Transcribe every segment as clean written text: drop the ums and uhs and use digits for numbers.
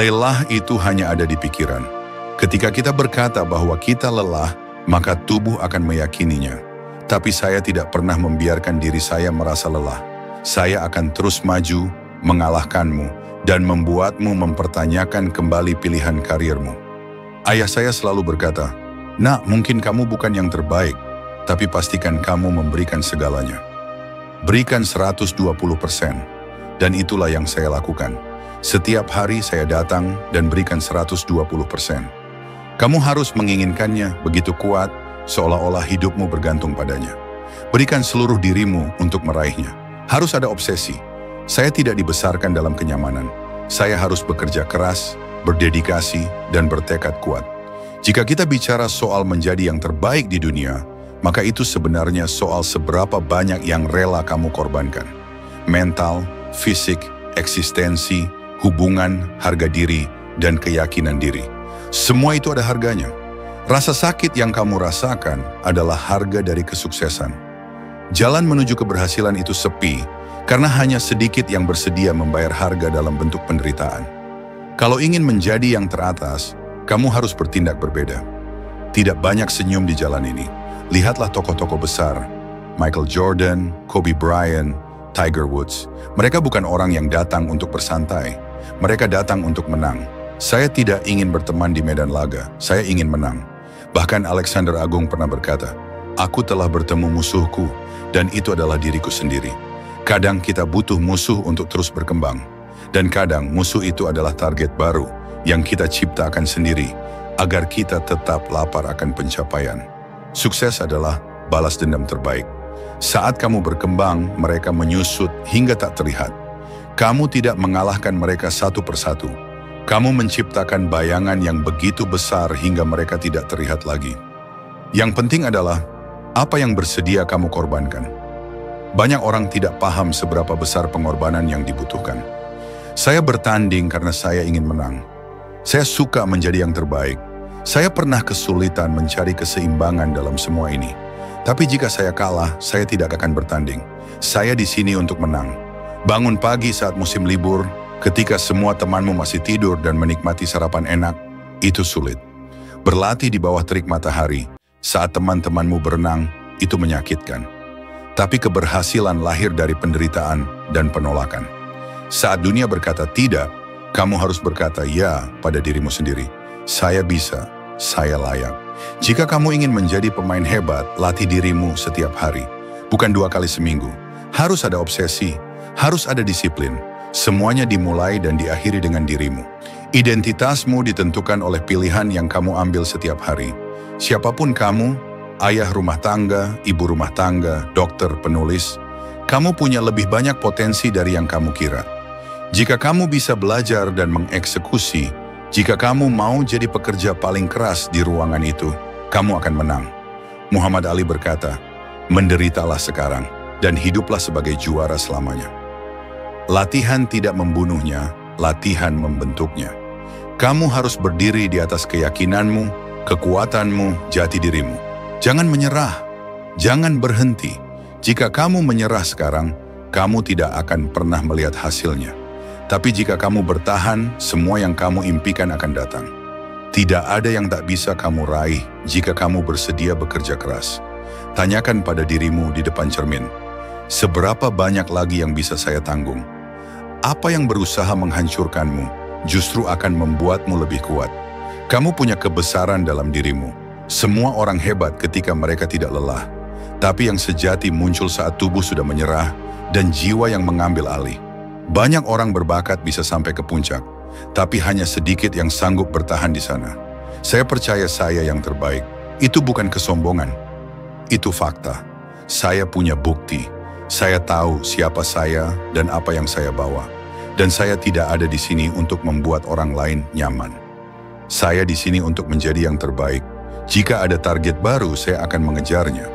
Lelah itu hanya ada di pikiran. Ketika kita berkata bahwa kita lelah, maka tubuh akan meyakininya. Tapi saya tidak pernah membiarkan diri saya merasa lelah. Saya akan terus maju, mengalahkanmu, dan membuatmu mempertanyakan kembali pilihan karirmu. Ayah saya selalu berkata, "Nak, mungkin kamu bukan yang terbaik, tapi pastikan kamu memberikan segalanya. Berikan 120%, dan itulah yang saya lakukan. Setiap hari saya datang dan berikan 120%. Kamu harus menginginkannya begitu kuat, seolah-olah hidupmu bergantung padanya. Berikan seluruh dirimu untuk meraihnya. Harus ada obsesi. Saya tidak dibesarkan dalam kenyamanan. Saya harus bekerja keras, berdedikasi, dan bertekad kuat. Jika kita bicara soal menjadi yang terbaik di dunia, maka itu sebenarnya soal seberapa banyak yang rela kamu korbankan. Mental, fisik, eksistensi, hubungan, harga diri, dan keyakinan diri. Semua itu ada harganya. Rasa sakit yang kamu rasakan adalah harga dari kesuksesan. Jalan menuju keberhasilan itu sepi, karena hanya sedikit yang bersedia membayar harga dalam bentuk penderitaan. Kalau ingin menjadi yang teratas, kamu harus bertindak berbeda. Tidak banyak senyum di jalan ini. Lihatlah tokoh-tokoh besar, Michael Jordan, Kobe Bryant, Tiger Woods. Mereka bukan orang yang datang untuk bersantai. Mereka datang untuk menang. Saya tidak ingin berteman di medan laga, saya ingin menang. Bahkan Alexander Agung pernah berkata, "Aku telah bertemu musuhku, dan itu adalah diriku sendiri." Kadang kita butuh musuh untuk terus berkembang. Dan kadang musuh itu adalah target baru yang kita ciptakan sendiri agar kita tetap lapar akan pencapaian. Sukses adalah balas dendam terbaik. Saat kamu berkembang, mereka menyusut hingga tak terlihat. Kamu tidak mengalahkan mereka satu persatu. Kamu menciptakan bayangan yang begitu besar hingga mereka tidak terlihat lagi. Yang penting adalah apa yang bersedia kamu korbankan. Banyak orang tidak paham seberapa besar pengorbanan yang dibutuhkan. Saya bertanding karena saya ingin menang. Saya suka menjadi yang terbaik. Saya pernah kesulitan mencari keseimbangan dalam semua ini. Tapi jika saya kalah, saya tidak akan bertanding. Saya di sini untuk menang. Bangun pagi saat musim libur, ketika semua temanmu masih tidur dan menikmati sarapan enak, itu sulit. Berlatih di bawah terik matahari, saat teman-temanmu berenang, itu menyakitkan. Tapi keberhasilan lahir dari penderitaan dan penolakan. Saat dunia berkata tidak, kamu harus berkata ya pada dirimu sendiri. Saya bisa, saya layak. Jika kamu ingin menjadi pemain hebat, latih dirimu setiap hari. Bukan 2 kali seminggu. Harus ada obsesi, harus ada disiplin. Semuanya dimulai dan diakhiri dengan dirimu. Identitasmu ditentukan oleh pilihan yang kamu ambil setiap hari. Siapapun kamu, ayah rumah tangga, ibu rumah tangga, dokter, penulis, kamu punya lebih banyak potensi dari yang kamu kira. Jika kamu bisa belajar dan mengeksekusi, jika kamu mau jadi pekerja paling keras di ruangan itu, kamu akan menang. Muhammad Ali berkata, "Menderitalah sekarang dan hiduplah sebagai juara selamanya." Latihan tidak membunuhnya, latihan membentuknya. Kamu harus berdiri di atas keyakinanmu, kekuatanmu, jati dirimu. Jangan menyerah, jangan berhenti. Jika kamu menyerah sekarang, kamu tidak akan pernah melihat hasilnya. Tapi jika kamu bertahan, semua yang kamu impikan akan datang. Tidak ada yang tak bisa kamu raih jika kamu bersedia bekerja keras. Tanyakan pada dirimu di depan cermin, seberapa banyak lagi yang bisa saya tanggung? Apa yang berusaha menghancurkanmu justru akan membuatmu lebih kuat. Kamu punya kebesaran dalam dirimu. Semua orang hebat ketika mereka tidak lelah. Tapi yang sejati muncul saat tubuh sudah menyerah dan jiwa yang mengambil alih. Banyak orang berbakat bisa sampai ke puncak, tapi hanya sedikit yang sanggup bertahan di sana. Saya percaya saya yang terbaik. Itu bukan kesombongan. Itu fakta. Saya punya bukti. Saya tahu siapa saya dan apa yang saya bawa. Dan saya tidak ada di sini untuk membuat orang lain nyaman. Saya di sini untuk menjadi yang terbaik. Jika ada target baru, saya akan mengejarnya.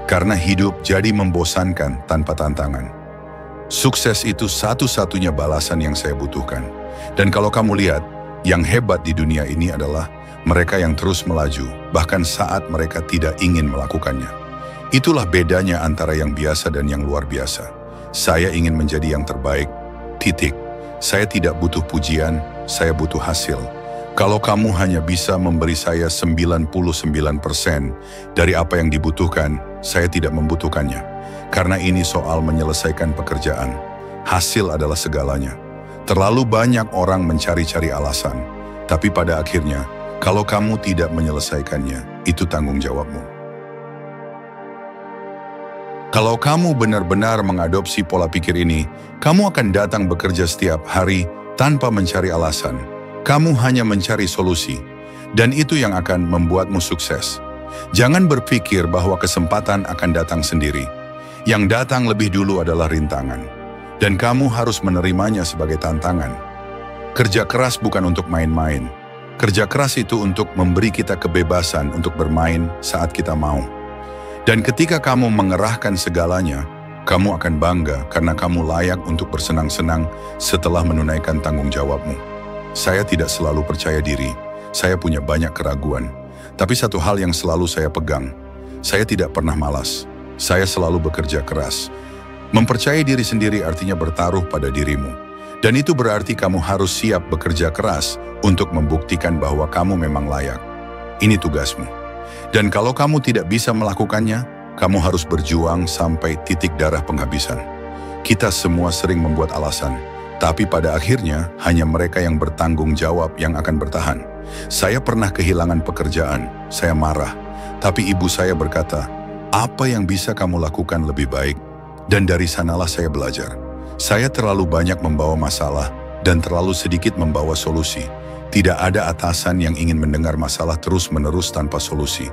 Karena hidup jadi membosankan tanpa tantangan. Sukses itu satu-satunya balasan yang saya butuhkan. Dan kalau kamu lihat, yang hebat di dunia ini adalah mereka yang terus melaju, bahkan saat mereka tidak ingin melakukannya. Itulah bedanya antara yang biasa dan yang luar biasa. Saya ingin menjadi yang terbaik, titik. Saya tidak butuh pujian, saya butuh hasil. Kalau kamu hanya bisa memberi saya 99% dari apa yang dibutuhkan, saya tidak membutuhkannya. Karena ini soal menyelesaikan pekerjaan. Hasil adalah segalanya. Terlalu banyak orang mencari-cari alasan. Tapi pada akhirnya, kalau kamu tidak menyelesaikannya, itu tanggung jawabmu. Kalau kamu benar-benar mengadopsi pola pikir ini, kamu akan datang bekerja setiap hari tanpa mencari alasan. Kamu hanya mencari solusi, dan itu yang akan membuatmu sukses. Jangan berpikir bahwa kesempatan akan datang sendiri. Yang datang lebih dulu adalah rintangan, dan kamu harus menerimanya sebagai tantangan. Kerja keras bukan untuk main-main. Kerja keras itu untuk memberi kita kebebasan untuk bermain saat kita mau. Dan ketika kamu mengerahkan segalanya, kamu akan bangga karena kamu layak untuk bersenang-senang setelah menunaikan tanggung jawabmu. Saya tidak selalu percaya diri, saya punya banyak keraguan. Tapi satu hal yang selalu saya pegang, saya tidak pernah malas. Saya selalu bekerja keras. Mempercayai diri sendiri artinya bertaruh pada dirimu. Dan itu berarti kamu harus siap bekerja keras untuk membuktikan bahwa kamu memang layak. Ini tugasmu. Dan kalau kamu tidak bisa melakukannya, kamu harus berjuang sampai titik darah penghabisan. Kita semua sering membuat alasan, tapi pada akhirnya hanya mereka yang bertanggung jawab yang akan bertahan. Saya pernah kehilangan pekerjaan, saya marah. Tapi ibu saya berkata, apa yang bisa kamu lakukan lebih baik? Dan dari sanalah saya belajar. Saya terlalu banyak membawa masalah dan terlalu sedikit membawa solusi. Tidak ada atasan yang ingin mendengar masalah terus-menerus tanpa solusi.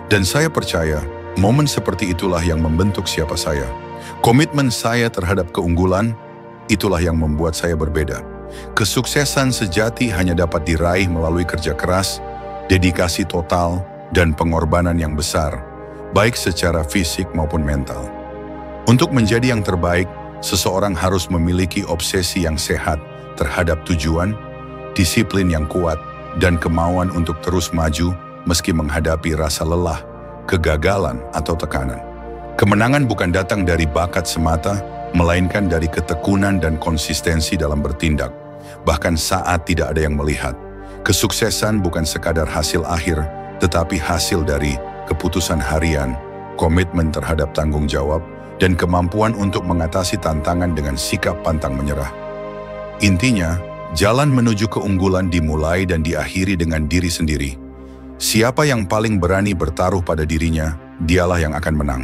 Dan saya percaya, momen seperti itulah yang membentuk siapa saya. Komitmen saya terhadap keunggulan, itulah yang membuat saya berbeda. Kesuksesan sejati hanya dapat diraih melalui kerja keras, dedikasi total, dan pengorbanan yang besar, baik secara fisik maupun mental. Untuk menjadi yang terbaik, seseorang harus memiliki obsesi yang sehat terhadap tujuan, disiplin yang kuat, dan kemauan untuk terus maju meski menghadapi rasa lelah, kegagalan, atau tekanan. Kemenangan bukan datang dari bakat semata, melainkan dari ketekunan dan konsistensi dalam bertindak, bahkan saat tidak ada yang melihat. Kesuksesan bukan sekadar hasil akhir, tetapi hasil dari keputusan harian, komitmen terhadap tanggung jawab, dan kemampuan untuk mengatasi tantangan dengan sikap pantang menyerah. Intinya, jalan menuju keunggulan dimulai dan diakhiri dengan diri sendiri. Siapa yang paling berani bertaruh pada dirinya, dialah yang akan menang.